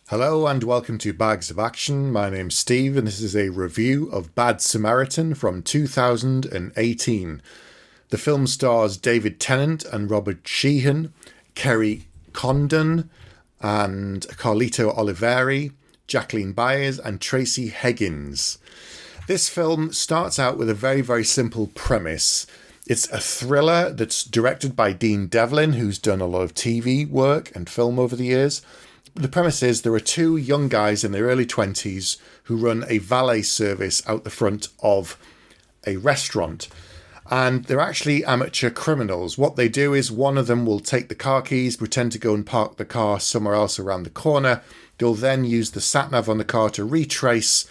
Hello and welcome to Bags of Action. My name's Steve and this is a review of Bad Samaritan from 2018. The film stars David Tennant and Robert Sheehan, Kerry Condon and Carlito Olivero, Jacqueline Byers and Tracey Heggins. This film starts out with a very simple premise. It's a thriller that's directed by Dean Devlin, who's done a lot of TV work and film over the years. The premise is there are two young guys in their early 20s who run a valet service out the front of a restaurant. And they're actually amateur criminals. What they do is one of them will take the car keys, pretend to go and park the car somewhere else around the corner. They'll then use the sat-nav on the car to retrace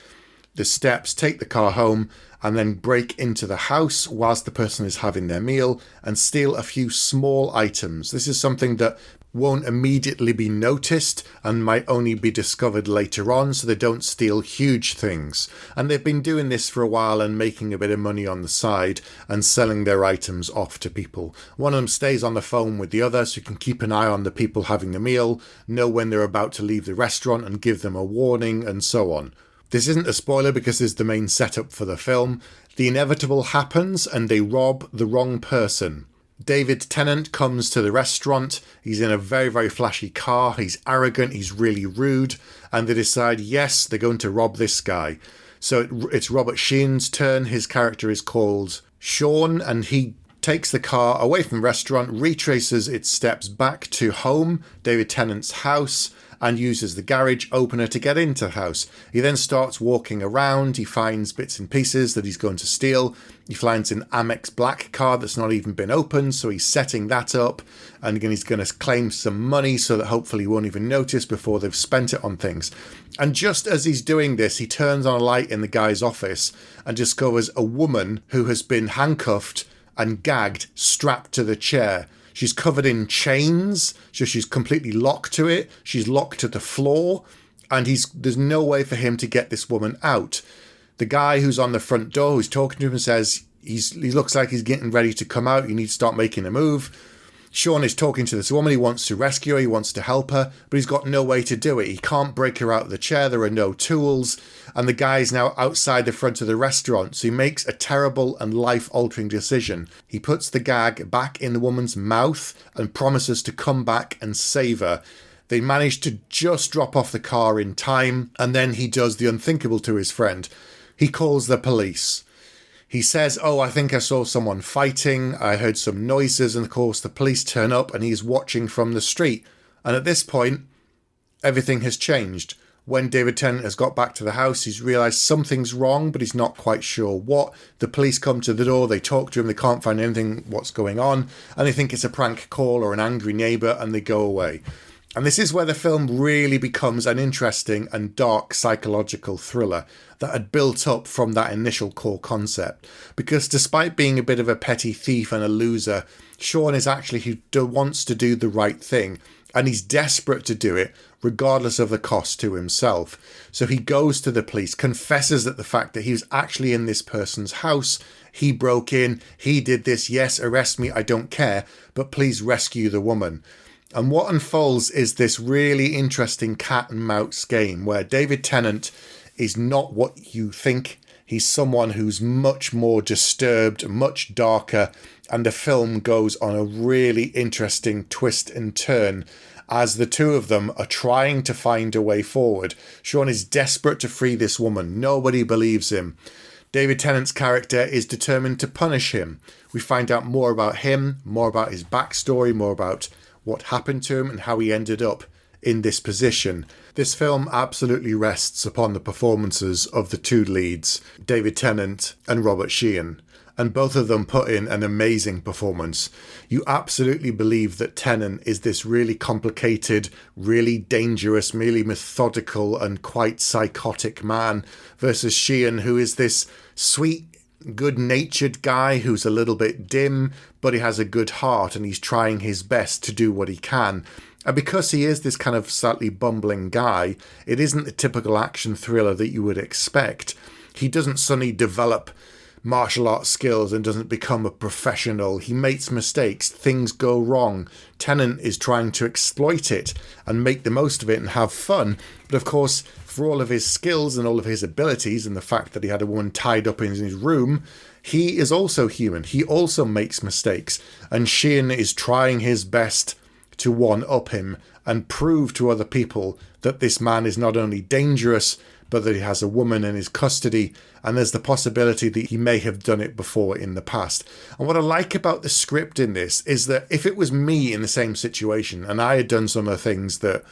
the steps, take the car home, and then break into the house whilst the person is having their meal and steal a few small items. This is something that won't immediately be noticed and might only be discovered later on, so they don't steal huge things. And they've been doing this for a while and making a bit of money on the side and selling their items off to people. One of them stays on the phone with the other so you can keep an eye on the people having the meal, know when they're about to leave the restaurant and give them a warning and so on. This isn't a spoiler because this is the main setup for the film. The inevitable happens and they rob the wrong person. David Tennant comes to the restaurant. He's in a very flashy car. He's arrogant. He's really rude. And they decide, yes, they're going to rob this guy. So it's Robert Sheehan's turn. His character is called Sean, and he takes the car away from the restaurant, retraces its steps back to home, David Tennant's house, and uses the garage opener to get into the house. He then starts walking around. He finds bits and pieces that he's going to steal. He finds an Amex black card that's not even been opened, so he's setting that up. And again, he's going to claim some money so that hopefully he won't even notice before they've spent it on things. And just as he's doing this, he turns on a light in the guy's office and discovers a woman who has been handcuffed and gagged, strapped to the chair. She's covered in chains, so she's completely locked to it. She's locked to the floor, and there's no way for him to get this woman out. The guy who's on the front door, who's talking to him, says he looks like he's getting ready to come out. You need to start making a move. Sean is talking to this woman. He wants to rescue her. He wants to help her, but he's got no way to do it. He can't break her out of the chair. There are no tools. And the guy is now outside the front of the restaurant. So he makes a terrible and life-altering decision. He puts the gag back in the woman's mouth and promises to come back and save her. They manage to just drop off the car in time. And then he does the unthinkable to his friend. He calls the police. He says, I think I saw someone fighting. I heard some noises. And of course, the police turn up and he's watching from the street. And at this point, everything has changed. When David Tennant has got back to the house, he's realised something's wrong, but he's not quite sure what. The police come to the door. They talk to him. They can't find anything, what's going on. And they think it's a prank call or an angry neighbour and they go away. And this is where the film really becomes an interesting and dark psychological thriller that had built up from that initial core concept. Because despite being a bit of a petty thief and a loser, Sean is actually who wants to do the right thing. And he's desperate to do it, regardless of the cost to himself. So he goes to the police, confesses that the fact that he was actually in this person's house, he broke in, he did this, yes, arrest me, I don't care, but please rescue the woman. And what unfolds is this really interesting cat and mouse game where David Tennant is not what you think. He's someone who's much more disturbed, much darker, and the film goes on a really interesting twist and turn as the two of them are trying to find a way forward. Sean is desperate to free this woman. Nobody believes him. David Tennant's character is determined to punish him. We find out more about him, more about his backstory, more about what happened to him and how he ended up in this position. This film absolutely rests upon the performances of the two leads, David Tennant and Robert Sheehan, and both of them put in an amazing performance. You absolutely believe that Tennant is this really complicated, really dangerous, really methodical and quite psychotic man versus Sheehan, who is this sweet, good-natured guy who's a little bit dim, but he has a good heart and he's trying his best to do what he can. And because he is this kind of slightly bumbling guy, it isn't the typical action thriller that you would expect. He doesn't suddenly develop martial arts skills and doesn't become a professional. He makes mistakes. Things go wrong. Tennant is trying to exploit it and make the most of it and have fun. But of course, for all of his skills and all of his abilities and the fact that he had a woman tied up in his room, he is also human. He also makes mistakes. And Sheehan is trying his best to one-up him and prove to other people that this man is not only dangerous, but that he has a woman in his custody, and there's the possibility that he may have done it before in the past. And what I like about the script in this is that if it was me in the same situation and I had done some of the things that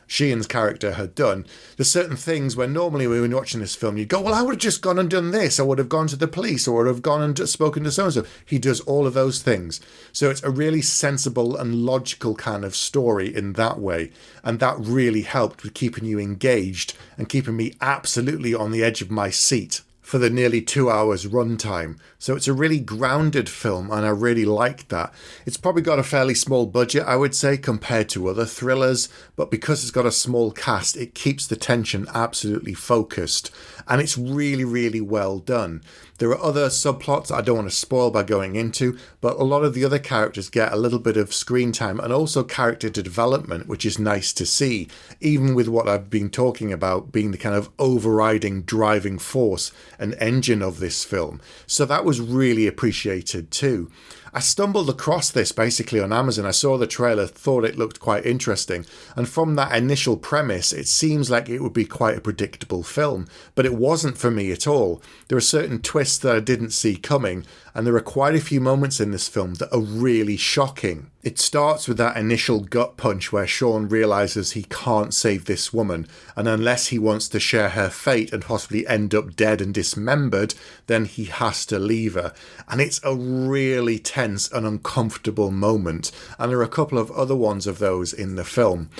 Sheehan's character had done, there's certain things where normally when you're watching this film, you go, well, I would have just gone and done this. I would have gone to the police, or would have gone and just spoken to so-and-so. He does all of those things. So it's a really sensible and logical kind of story in that way. And that really helped with keeping you engaged and keeping me absolutely on the edge of my seat for the nearly 2 hours runtime. So it's a really grounded film, and I really liked that. It's probably got a fairly small budget, I would say, compared to other thrillers, but because it's got a small cast, it keeps the tension absolutely focused, and it's really, really well done. There are other subplots I don't want to spoil by going into, but a lot of the other characters get a little bit of screen time and also character development, which is nice to see, even with what I've been talking about being the kind of overriding driving force and engine of this film. So that was really appreciated too. I stumbled across this basically on Amazon. I saw the trailer, thought it looked quite interesting, and from that initial premise, it seems like it would be quite a predictable film, but it wasn't for me at all. There are certain twists that I didn't see coming, and there are quite a few moments in this film that are really shocking. It starts with that initial gut punch where Sean realises he can't save this woman, and unless he wants to share her fate and possibly end up dead and dismembered, then he has to leave her. And it's a really tense and uncomfortable moment, and there are a couple of other ones of those in the film.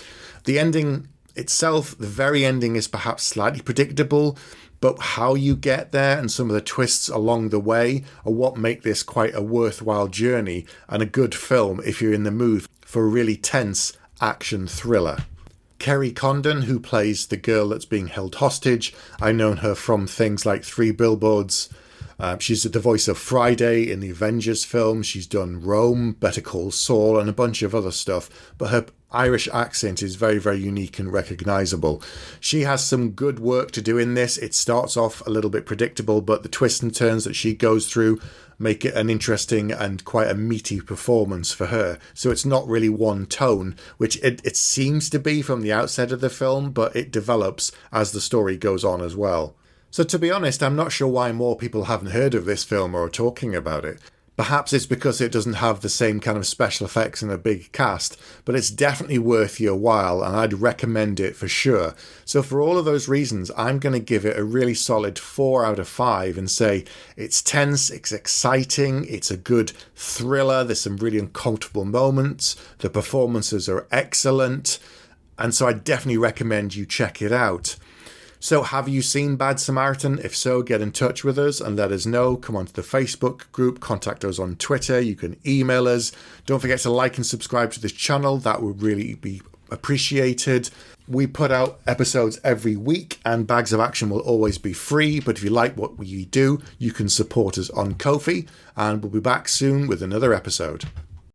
The ending itself, the very ending, is perhaps slightly predictable, but how you get there and some of the twists along the way are what make this quite a worthwhile journey and a good film if you're in the mood for a really tense action thriller. Kerry Condon, who plays the girl that's being held hostage, I've known her from things like 3 Billboards. She's the voice of Friday in the Avengers film. She's done Rome, Better Call Saul, and a bunch of other stuff. But her Irish accent is very, very unique and recognisable. She has some good work to do in this. It starts off a little bit predictable, but the twists and turns that she goes through make it an interesting and quite a meaty performance for her. So it's not really one tone, which it seems to be from the outset of the film, but it develops as the story goes on as well. So to be honest, I'm not sure why more people haven't heard of this film or are talking about it. Perhaps it's because it doesn't have the same kind of special effects and a big cast, but it's definitely worth your while, and I'd recommend it for sure. So for all of those reasons, I'm going to give it a really solid 4 out of 5 and say it's tense, it's exciting, it's a good thriller, there's some really uncomfortable moments, the performances are excellent, and so I definitely recommend you check it out. So have you seen Bad Samaritan? If so, get in touch with us and let us know. Come onto the Facebook group, contact us on Twitter, you can email us. Don't forget to like and subscribe to this channel, that would really be appreciated. We put out episodes every week and Bags of Action will always be free, but if you like what we do, you can support us on Ko-fi, and we'll be back soon with another episode.